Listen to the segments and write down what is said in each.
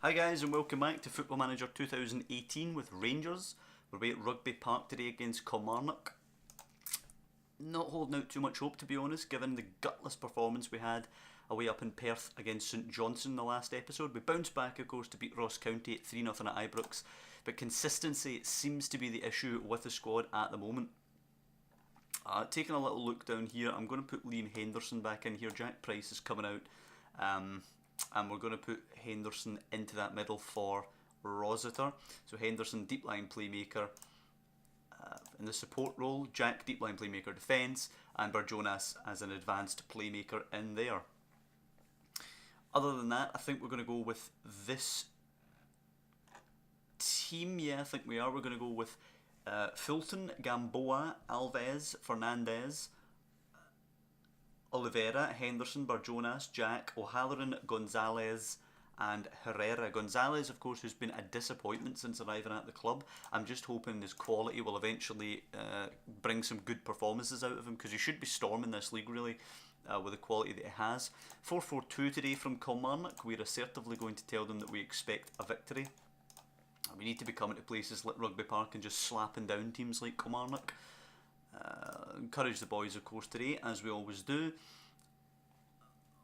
Hi guys and welcome back to Football Manager 2018 with Rangers. We're away at Rugby Park today against Kilmarnock. Not holding out too much hope to be honest, given the gutless performance we had away up in Perth against St Johnstone in the last episode. We bounced back of course to beat Ross County at 3-0 at Ibrox, but consistency seems to be the issue with the squad at the moment. Taking a little look down here, I'm going to put Liam Henderson back in here. Jack Price is coming out. And we're going to put Henderson into that middle for Rossiter. So Henderson, deep line playmaker in the support role, Jack, deep line playmaker defence, and Barjonas as an advanced playmaker in there. Other than that, I think we're going to go with this team. Yeah, I think we are. We're going to go with Fulton, Gamboa, Alves, Fernandez, Oliveira, Henderson, Barjonas, Jack, O'Halloran, Gonzalez and Herrera. Gonzalez, of course, who's been a disappointment since arriving at the club. I'm just hoping his quality will eventually bring some good performances out of him, because he should be storming this league really with the quality that he has. 4-4-2 today from Kilmarnock. We're assertively going to tell them that we expect a victory. We need to be coming to places like Rugby Park and just slapping down teams like Kilmarnock. Encourage the boys of course today, as we always do.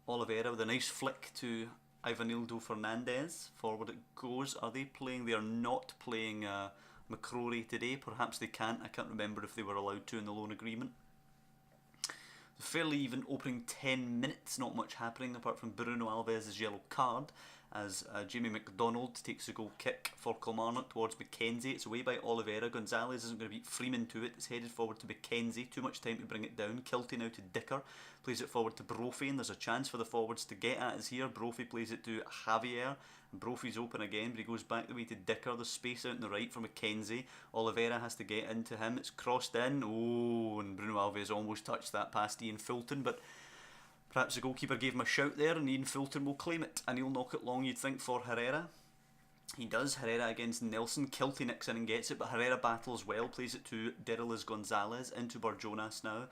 Oliveira with a nice flick to Ivanildo Fernandez. Forward it goes. Are they playing? They are not playing McCrory today. Perhaps they can't. I can't remember if they were allowed to in the loan agreement. Fairly even opening 10 minutes, not much happening apart from Bruno Alves' yellow card as Jamie McDonald takes a goal kick for Kilmarnock towards Mackenzie. It's away by Oliveira. Gonzalez isn't going to beat Freeman to it. It's headed forward to Mackenzie. Too much time to bring it down. Kilty now to Dicker. Plays it forward to Brophy, and there's a chance for the forwards to get at us here. Brophy plays it to Javier. And Brophy's open again, but he goes back the way to Dicker. There's space out on the right for Mackenzie. Oliveira has to get into him. It's crossed in. Oh, and Bruno Alves almost touched that past Ian Fulton, but perhaps the goalkeeper gave him a shout there, and Ian Fulton will claim it, and he'll knock it long, you'd think, for Herrera. He does. Herrera against Nelson. Kilty nicks in and gets it, but Herrera battles well. Plays it to Derilis Gonzalez into Barjonas now.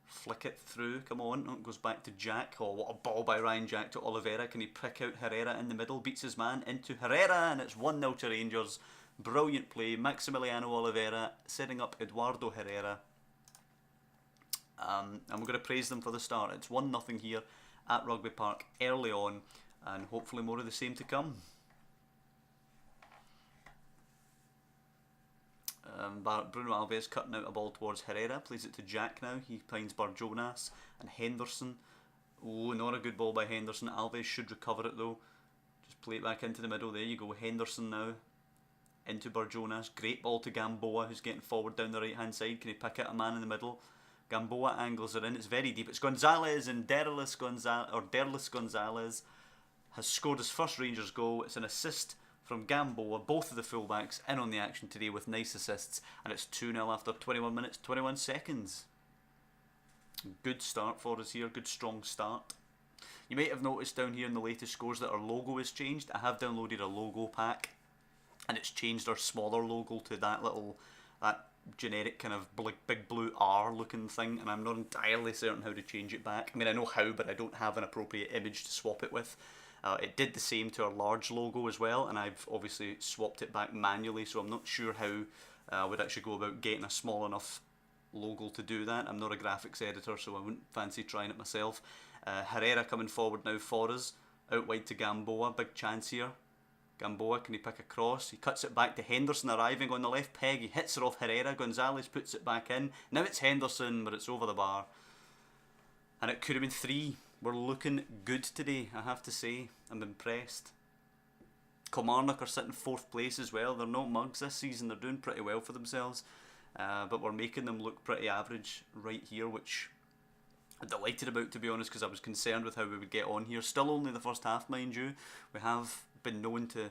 Flick it through. Come on. Oh, it goes back to Jack. Oh, what a ball by Ryan Jack to Oliveira. Can he pick out Herrera in the middle? Beats his man into Herrera, and it's 1-0 to Rangers. Brilliant play. Maximiliano Oliveira setting up Eduardo Herrera. And we're going to praise them for the start. It's 1-0 here at Rugby Park early on, and hopefully more of the same to come. Bruno Alves cutting out a ball towards Herrera. Plays it to Jack now. He finds Barjonas and Henderson. Oh, not a good ball by Henderson. Alves should recover it though. Just play it back into the middle. There you go. Henderson now into Barjonas. Great ball to Gamboa, who's getting forward down the right hand side. Can he pick out a man in the middle? Gamboa angles it in. It's very deep. It's Gonzalez, and Derilis Gonzalez has scored his first Rangers goal. It's an assist from Gamboa. Both of the fullbacks in on the action today with nice assists, and it's 2-0 after 21 minutes 21 seconds. Good start for us here. Good strong start. You might have noticed down here in the latest scores that our logo has changed. I have downloaded a logo pack, and it's changed our smaller logo to that generic kind of big blue R looking thing, and I'm not entirely certain how to change it back. I mean, I know how, but I don't have an appropriate image to swap it with. It did the same to our large logo as well, and I've obviously swapped it back manually, so I'm not sure how I would actually go about getting a small enough logo to do that. I'm not a graphics editor, so I wouldn't fancy trying it myself. Herrera coming forward now for us, out wide to Gamboa. Big chance here. Gamboa, can he pick a cross? He cuts it back to Henderson arriving on the left peg. He hits it off Herrera. Gonzalez puts it back in. Now it's Henderson, but it's over the bar. And it could have been 3. We're looking good today, I have to say. I'm impressed. Kilmarnock are sitting 4th place as well. They're not mugs this season. They're doing pretty well for themselves. But we're making them look pretty average right here, which I'm delighted about, to be honest, because I was concerned with how we would get on here. Still only the first half, mind you. We have been known to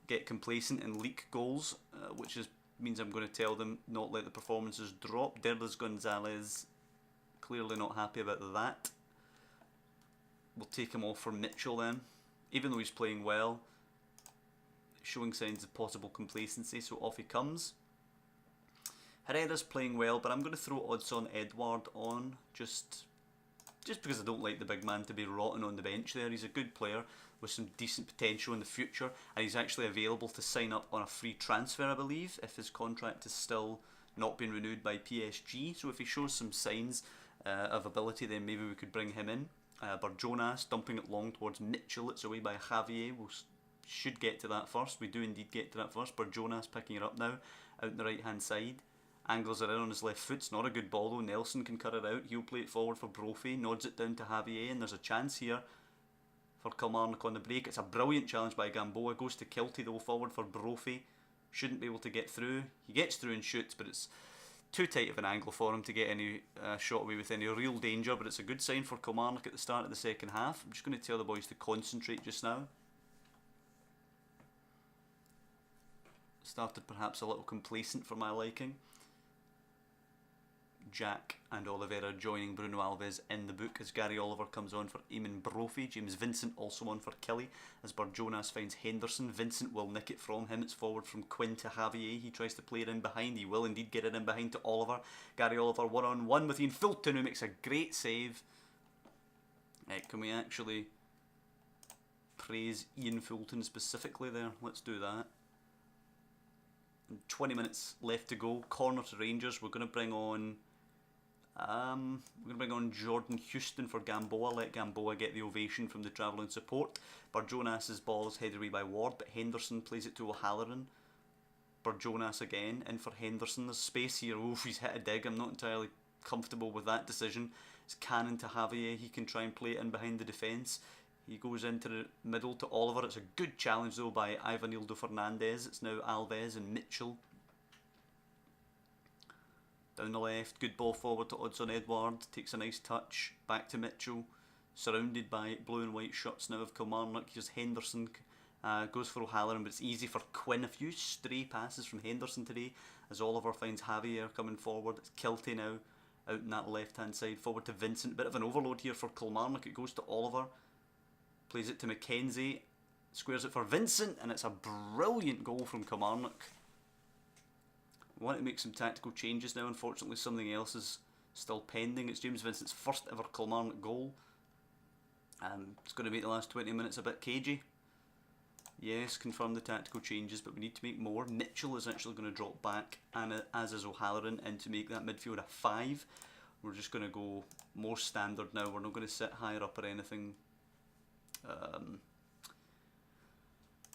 get complacent and leak goals, which means I'm going to tell them not let the performances drop. Derilis Gonzalez clearly not happy about that. We'll take him off for Mitchell then, even though he's playing well, showing signs of possible complacency, so off he comes. Herrera's playing well, but I'm going to throw Odson Edouard on just because I don't like the big man to be rotting on the bench there. He's a good player. with some decent potential in the future, and he's actually available to sign up on a free transfer, I believe, if his contract is still not being renewed by PSG. So if he shows some signs of ability, then maybe we could bring him in. Barjonas dumping it long towards Mitchell. It's away by Javier. Should get to that first. We do indeed get to that first. Barjonas picking it up now, out on the right hand side. Angles it in on his left foot. It's not a good ball though. Nelson can cut it out. He'll play it forward for Brophy. Nods it down to Javier, and there's a chance here for Kilmarnock on the break. It's a brilliant challenge by Gamboa. Goes to Kilty though, forward for Brophy. Shouldn't be able to get through. He gets through and shoots, but it's too tight of an angle for him to get any shot away with any real danger. But it's a good sign for Kilmarnock at the start of the second half. I'm just going to tell the boys to concentrate just now. Started perhaps a little complacent for my liking. Jack and Oliveira joining Bruno Alves in the book as Gary Oliver comes on for Eamon Brophy. James Vincent also on for Kelly as Barjonas finds Henderson. Vincent will nick it from him. It's forward from Quinn to Javier. He tries to play it in behind. He will indeed get it in behind to Oliver. Gary Oliver 1-on-1 with Ian Fulton, who makes a great save. Can we actually praise Ian Fulton specifically there? Let's do that. 20 minutes left to go. Corner to Rangers. We're going to bring on Jordan Houston for Gamboa. Let Gamboa get the ovation from the travelling support. Barjonas' ball is headed away by Ward, but Henderson plays it to O'Halloran. Barjonas again, in for Henderson. There's space here. Oof, he's hit a dig. I'm not entirely comfortable with that decision. It's Cannon to Javier. He can try and play it in behind the defence. He goes into the middle to Oliver. It's a good challenge though by Ivanildo Fernandez. It's now Alves and Mitchell. Down the left, good ball forward to Odson Edward. Takes a nice touch. Back to Mitchell. Surrounded by blue and white shirts now of Kilmarnock. Here's Henderson. Goes for O'Halloran, but it's easy for Quinn. A few stray passes from Henderson today as Oliver finds Javier coming forward. It's Kilty now out in that left hand side. Forward to Vincent. Bit of an overload here for Kilmarnock. It goes to Oliver. Plays it to Mackenzie, squares it for Vincent, and it's a brilliant goal from Kilmarnock. I want to make some tactical changes now. Unfortunately, something else is still pending. It's James Vincent's first ever Kilmarnock goal. It's going to make the last 20 minutes a bit cagey. Yes, confirm the tactical changes, but we need to make more. Mitchell is actually going to drop back, and as is O'Halloran, in to make that midfield a 5. We're just going to go more standard now. We're not going to sit higher up or anything.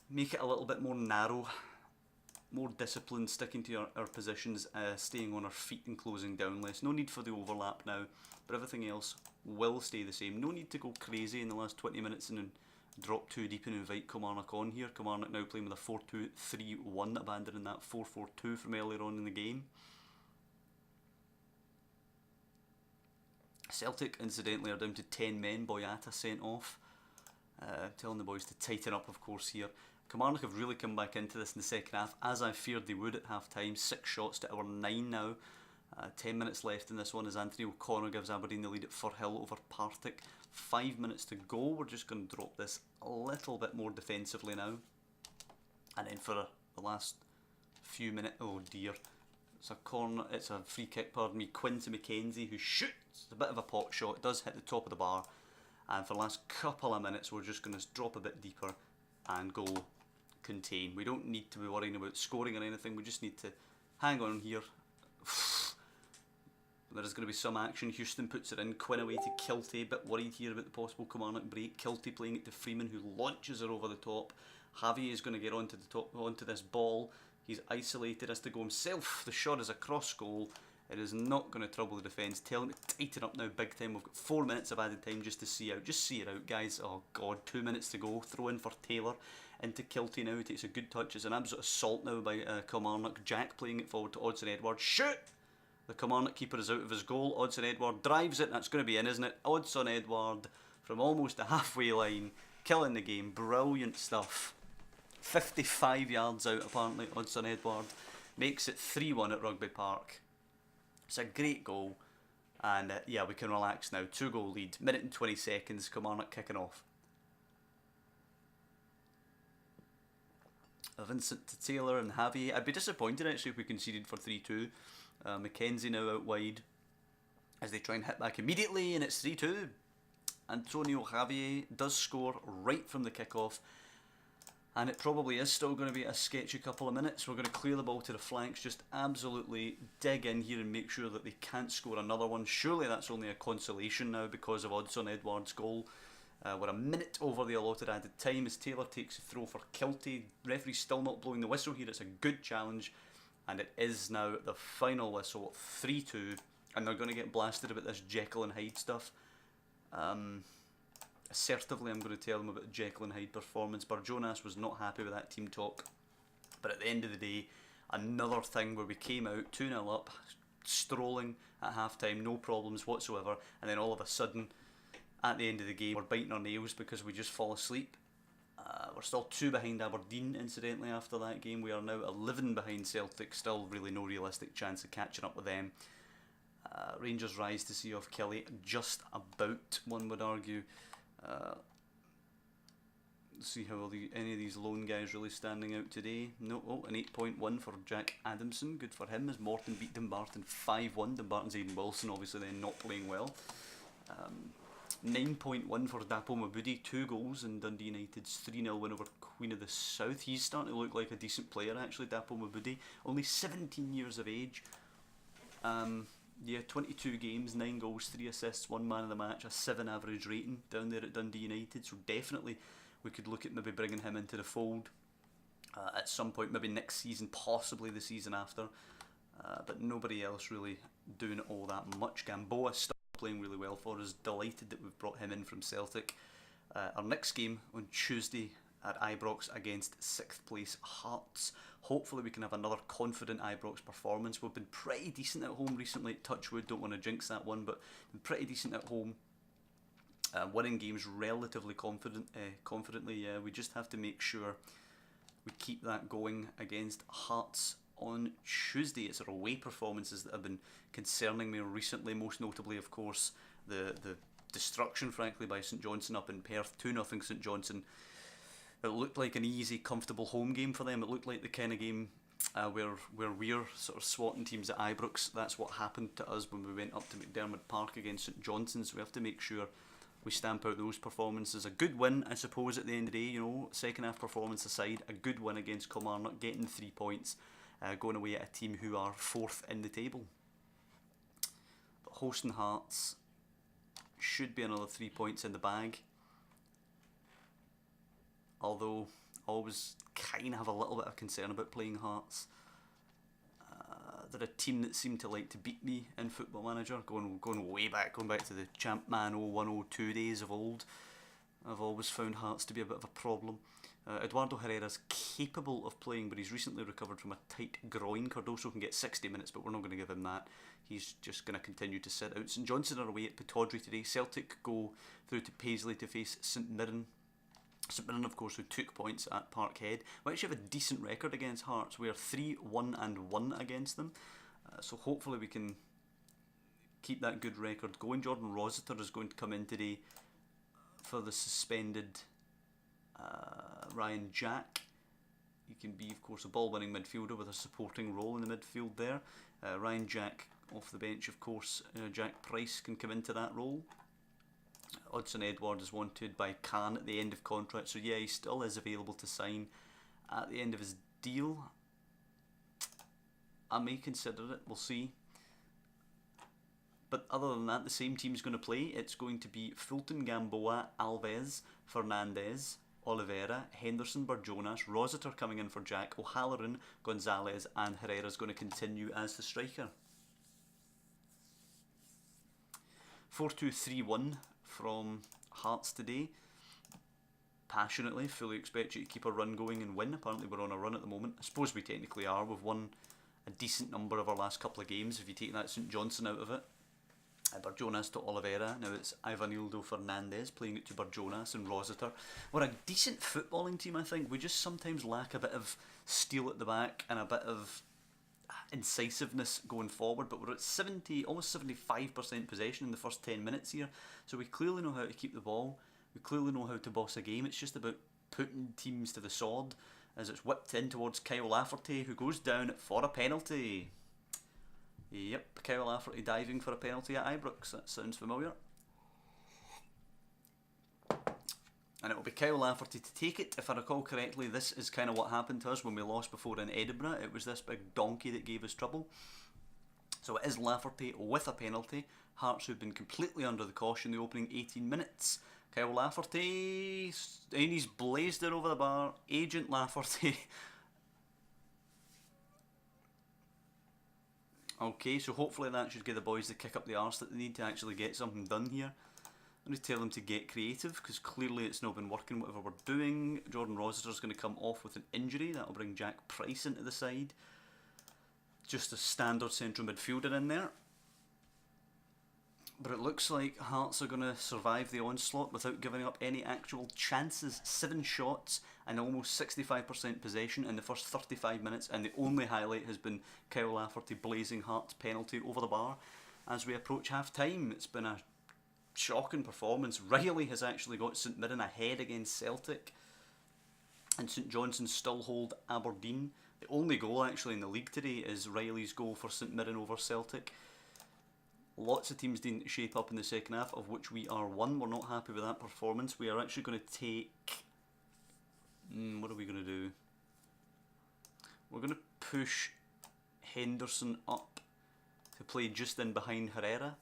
Make it a little bit more narrow, more disciplined, sticking to our positions, staying on our feet and closing down less. No need for the overlap now, but everything else will stay the same. No need to go crazy in the last 20 minutes and then drop too deep and invite Kilmarnock on here. Kilmarnock now playing with a 4-2-3-1, abandoning that 4-4-2 from earlier on in the game. Celtic, incidentally, are down to 10 men. Boyata sent off. Telling the boys to tighten up, of course, here. Kilmarnock have really come back into this in the second half, as I feared they would at half time. 6 shots to our 9 now. 10 minutes left in this one as Anthony O'Connor gives Aberdeen the lead at Firhill over Partick. 5 minutes to go. We're just going to drop this a little bit more defensively now. And then for the last few minutes, oh dear. It's a free kick, pardon me. Quinn to Mackenzie, who shoots. It's a bit of a pot shot. It does hit the top of the bar. And for the last couple of minutes, we're just going to drop a bit deeper and go contain. We don't need to be worrying about scoring or anything. We just need to hang on here. There is going to be some action. Houston puts it in. Quinn away to Kilty. A bit worried here about the possible Kilmarnock break. Kilty playing it to Freeman, who launches it over the top. Javi is going to get onto this ball. He's isolated, has to go himself. The shot is a cross goal. It is not going to trouble the defence. Tell him to tighten up now big time. We've got 4 minutes of added time just to see out. Just see it out, guys. Oh God, 2 minutes to go. Throw in for Taylor. Into Kilty now. He takes a good touch. It's an absolute assault now by Kilmarnock. Jack playing it forward to Odson Edward. Shoot! The Kilmarnock keeper is out of his goal. Odson Edward drives it. That's going to be in, isn't it? Odson Edward from almost the halfway line. Killing the game. Brilliant stuff. 55 yards out apparently. Odson Edward makes it 3-1 at Rugby Park. It's a great goal, and yeah, we can relax now. 2-goal lead, minute and 20 seconds, Kilmarnock kicking off. Vincent to Taylor and Javier. I'd be disappointed actually if we conceded for 3-2. Mackenzie now out wide as they try and hit back immediately, and it's 3-2. Antonio Javier does score right from the kickoff, and it probably is still going to be a sketchy couple of minutes. We're going to clear the ball to the flanks, just absolutely dig in here and make sure that they can't score another one. Surely that's only a consolation now because of Odsonne Edouard's goal. We're a minute over the allotted added time as Taylor takes a throw for Kilty. Referee's still not blowing the whistle here. It's a good challenge, and it is now the final whistle, 3-2, and they're going to get blasted about this Jekyll and Hyde stuff. Assertively, I'm going to tell them about the Jekyll and Hyde performance. Barjonas was not happy with that team talk, but at the end of the day, another thing where we came out 2-0 up, strolling at half time, no problems whatsoever, and then all of a sudden, at the end of the game, we're biting our nails because we just fall asleep. We're still 2 behind Aberdeen, incidentally, after that game. We are now 11 behind Celtic, still really no realistic chance of catching up with them. Rangers rise to see off Kelly, just about, one would argue. See how any of these lone guys really standing out today. No, an 8.1 for Jack Adamson, good for him, as Morton beat Dumbarton 5-1. Dumbarton's Aidan Wilson obviously then not playing well. 9.1 for Dapo Mabudi, 2 goals in Dundee United's 3-0 win over Queen of the South. He's starting to look like a decent player actually, Dapo Mabudi, only 17 years of age. 22 games, 9 goals, 3 assists, 1 man of the match, a 7 average rating down there at Dundee United, so definitely we could look at maybe bringing him into the fold at some point, maybe next season, possibly the season after, but nobody else really doing all that much. Gamboa still playing really well for us, delighted that we've brought him in from Celtic. Our next game on Tuesday at Ibrox against 6th place Hearts. Hopefully we can have another confident Ibrox performance. We've been pretty decent at home recently, touchwood, don't want to jinx that one, but been pretty decent at home. Winning games relatively confidently. We just have to make sure we keep that going against Hearts on Tuesday. It's our away performances that have been concerning me recently, most notably of course the destruction frankly by St Johnstone up in Perth, 2-0 St Johnstone. It looked like an easy, comfortable home game for them. It looked like the kind of game where we're sort of swatting teams at Ibrox. That's what happened to us when we went up to McDermott Park against St Johnstone, so we have to make sure we stamp out those performances. A good win, I suppose, at the end of the day, you know, second half performance aside, a good win against Kilmarnock, getting 3 points, going away at a team who are 4th in the table. But hosting Hearts should be another 3 points in the bag. Although I always kind of have a little bit of concern about playing Hearts. They're a team that seem to like to beat me in Football Manager, going way back, going back to the Champman 0102 days of old. I've always found Hearts to be a bit of a problem. Eduardo Herrera's capable of playing, but he's recently recovered from a tight groin. Cardoso can get 60 minutes, but we're not going to give him that. He's just going to continue to sit out. St Johnstone are away at Pittodrie today. Celtic go through to Paisley to face St Mirren. St Mirren, of course, who took points at Parkhead. We actually have a decent record against Hearts. We are 3-1-1 against them. So hopefully we can keep that good record going. Jordan Rossiter is going to come in today for the suspended Ryan Jack. He can be, of course, a ball-winning midfielder with a supporting role in the midfield there. Ryan Jack off the bench, of course. Jack Price can come into that role. Odsonne Edouard is wanted by Cannes at the end of contract, so yeah, he still is available to sign at the end of his deal. I may consider it, we'll see. But other than that, the same team's going to play. It's going to be Fulton, Gamboa, Alves, Fernandez, Oliveira, Henderson, Barjonas, Rossiter coming in for Jack, O'Halloran, Gonzalez and Herrera's going to continue as the striker. 4-2-3-1 from Hearts today. Passionately, fully expect you to keep a run going and win. Apparently we're on a run at the moment. I suppose we technically are. We've won a decent number of our last couple of games if you take that St Johnstone out of it. Barjonas to Oliveira. Now it's Ivanildo Fernandez playing it to Barjonas and Rossiter. We're a decent footballing team, I think. We just sometimes lack a bit of steel at the back and a bit of incisiveness going forward, but we're at 70, almost 75% possession in the first 10 minutes here, so we clearly know how to keep the ball, we clearly know how to boss a game. It's just about putting teams to the sword as it's whipped in towards Kyle Lafferty, who goes down for a penalty. Yep, Kyle Lafferty diving for a penalty at Ibrox. That sounds familiar. And it will be Kyle Lafferty to take it. If I recall correctly, this is kind of what happened to us when we lost before in Edinburgh. It was this big donkey that gave us trouble. So it is Lafferty with a penalty. Hearts who've been completely under the caution the opening 18 minutes. Kyle Lafferty, and he's blazed it over the bar. Agent Lafferty. Okay, so hopefully that should give the boys the kick up the arse that they need to actually get something done here. I'm going to tell them to get creative, because clearly it's not been working whatever we're doing. Jordan Rossiter's going to come off with an injury. That'll bring Jack Price into the side. Just a standard central midfielder in there. But it looks like Hearts are going to survive the onslaught without giving up any actual chances. 7 shots and almost 65% possession in the first 35 minutes, and the only highlight has been Kyle Lafferty blazing Hearts penalty over the bar as we approach half time. It's been a shocking performance. Riley has actually got St Mirren ahead against Celtic, and St Johnstone still hold Aberdeen. The only goal actually in the league today is Riley's goal for St Mirren over Celtic. Lots of teams didn't shape up in the second half, of which we are one. We're not happy with that performance. We are actually going to take... what are we going to do? We're going to push Henderson up to play just in behind Herrera.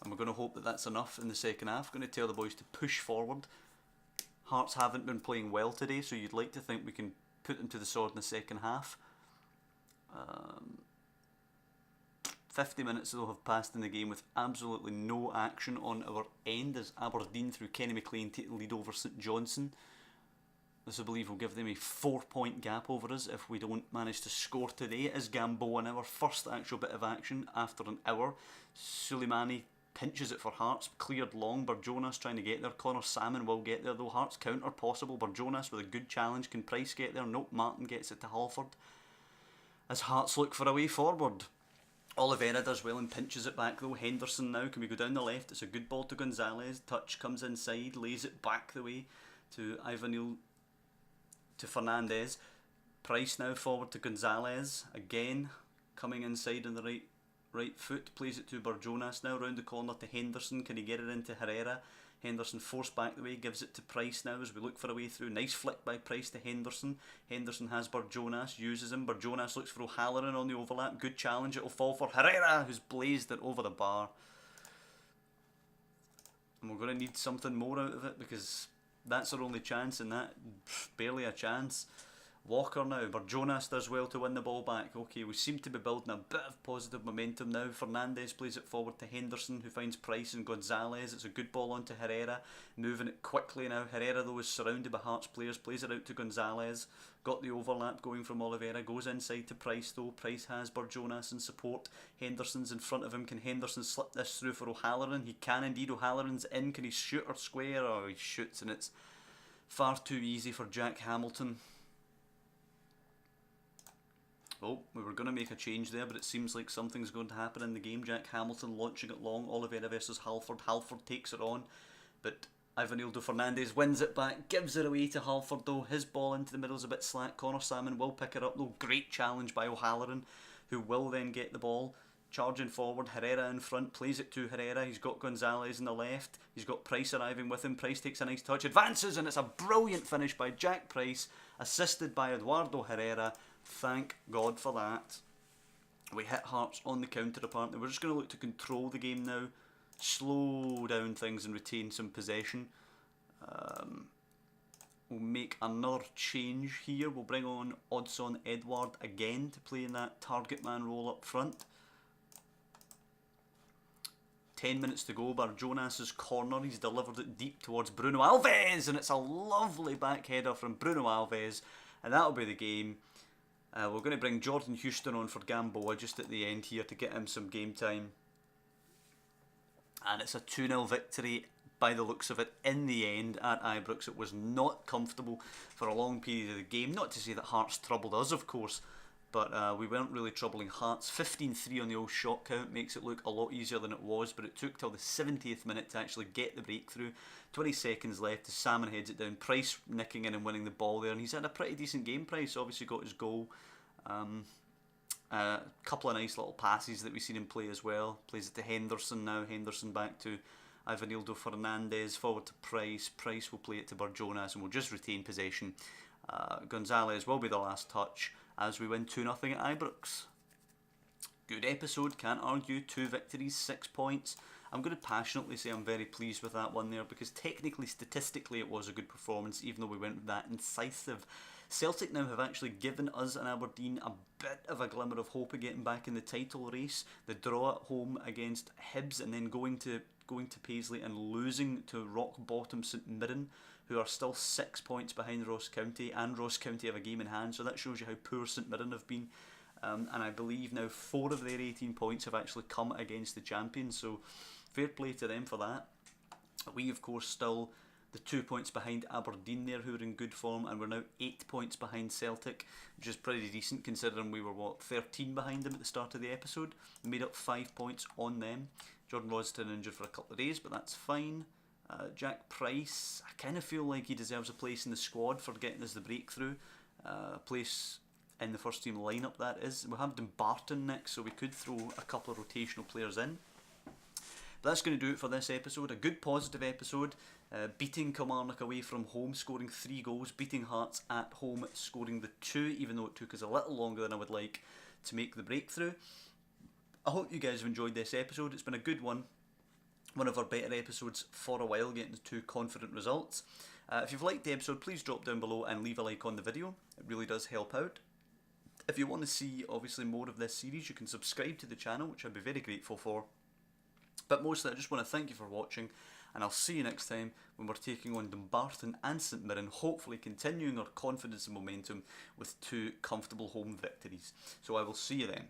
And we're going to hope that that's enough in the second half. Going to tell the boys to push forward. Hearts haven't been playing well today, so you'd like to think we can put them to the sword in the second half. 50 minutes though have passed in the game with absolutely no action on our end as Aberdeen through Kenny McLean take the lead over St Johnstone. This I believe will give them a 4-point gap over us if we don't manage to score today. It is Gamboa now, our first actual bit of action after an hour. Suleimani pinches it for Hearts, cleared long. Barjonas trying to get there. Connor Salmon will get there though. Hearts counter possible. Barjonas with a good challenge. Can Price get there? Nope. Martin gets it to Halford as Hearts look for a way forward. Oliveira does well and pinches it back though. Henderson now, can we go down the left? It's a good ball to Gonzalez. Touch comes inside, lays it back the way to Ivanil, to Fernandez. Price now forward to Gonzalez. Again, coming inside on the right foot. Plays it to Barjonas now, round the corner to Henderson. Can he get it into Herrera? Henderson forced back the way, gives it to Price now as we look for a way through. Nice flick by Price to Henderson. Henderson has Barjonas, uses him. Barjonas looks for O'Halloran on the overlap. Good challenge, it'll fall for Herrera, who's blazed it over the bar. And we're going to need something more out of it, because that's our only chance, and that, barely a chance. Walker now, Barjonas does well to win the ball back. Okay, we seem to be building a bit of positive momentum now. Fernandez plays it forward to Henderson, who finds Price and Gonzalez. It's a good ball onto Herrera, moving it quickly now. Herrera though is surrounded by Hearts players, plays it out to Gonzalez. Got the overlap going from Oliveira, goes inside to Price though. Price has Barjonas in support. Henderson's in front of him. Can Henderson slip this through for O'Halloran? He can indeed. O'Halloran's in. Can he shoot or square? Oh, he shoots, and it's far too easy for Jack Hamilton. Oh, we were going to make a change there, but it seems like something's going to happen in the game. Jack Hamilton launching it long. Oliveira versus Halford. Halford takes it on, but Ivanildo Fernandez wins it back, gives it away to Halford though. His ball into the middle is a bit slack. Connor Salmon will pick it up though. Great challenge by O'Halloran, who will then get the ball. Charging forward, Herrera in front, plays it to Herrera. He's got Gonzalez on the left. He's got Price arriving with him. Price takes a nice touch, advances, and it's a brilliant finish by Jack Price, assisted by Eduardo Herrera. Thank God for that. We hit Hearts on the counter apparently. We're just going to look to control the game now, slow down things and retain some possession. We'll make another change here. We'll bring on Odson Edward again to play in that target man role up front. 10 minutes to go. Barjonas' corner. He's delivered it deep towards Bruno Alves, and it's a lovely back header from Bruno Alves, and that'll be the game. We're going to bring Jordan Houston on for Gamboa just at the end here to get him some game time. And it's a 2-0 victory by the looks of it in the end at Ibrox. It was not comfortable for a long period of the game. Not to say that Hearts troubled us, of course, but we weren't really troubling Hearts. 15-3 on the old shot count makes it look a lot easier than it was, but it took till the 70th minute to actually get the breakthrough. 20 seconds left as Salmon heads it down. Price nicking in and winning the ball there, and he's had a pretty decent game. Price obviously got his goal. A couple of nice little passes that we've seen him play as well. Plays it to Henderson now. Henderson back to Ivanildo Fernandez forward to Price. Price will play it to Barjonas and will just retain possession. Gonzalez will be the last touch as we win 2-0 at Ibrox. Good episode, can't argue. 2 victories, 6 points. I'm going to passionately say I'm very pleased with that one there, because technically, statistically, it was a good performance, even though we went with that incisive. Celtic now have actually given us and Aberdeen a bit of a glimmer of hope of getting back in the title race. The draw at home against Hibs and then going to Paisley and losing to rock bottom St Mirren, who are still 6 points behind Ross County, and Ross County have a game in hand, so that shows you how poor St Mirren have been. And I believe now 4 of their 18 points have actually come against the champions, so fair play to them for that. We, of course, still the 2 points behind Aberdeen there, who are in good form, and we're now 8 points behind Celtic, which is pretty decent considering we were, 13 behind them at the start of the episode. We made up 5 points on them. Jordan Roston injured for a couple of days, but that's fine. Jack Price, I kind of feel like he deserves a place in the squad for getting us the breakthrough. A place in the first team lineup, that is. We'll have Dumbarton next, so we could throw a couple of rotational players in. But that's going to do it for this episode. A good positive episode. Beating Kilmarnock away from home, scoring 3 goals. Beating Hearts at home, scoring the 2, even though it took us a little longer than I would like to make the breakthrough. I hope you guys have enjoyed this episode. It's been a good one. One of our better episodes for a while, getting the 2 confident results. If you've liked the episode, please drop down below and leave a like on the video. It really does help out. If you want to see, obviously, more of this series, you can subscribe to the channel, which I'd be very grateful for. But mostly, I just want to thank you for watching, and I'll see you next time when we're taking on Dumbarton and St Mirren, hopefully continuing our confidence and momentum with 2 comfortable home victories. So I will see you then.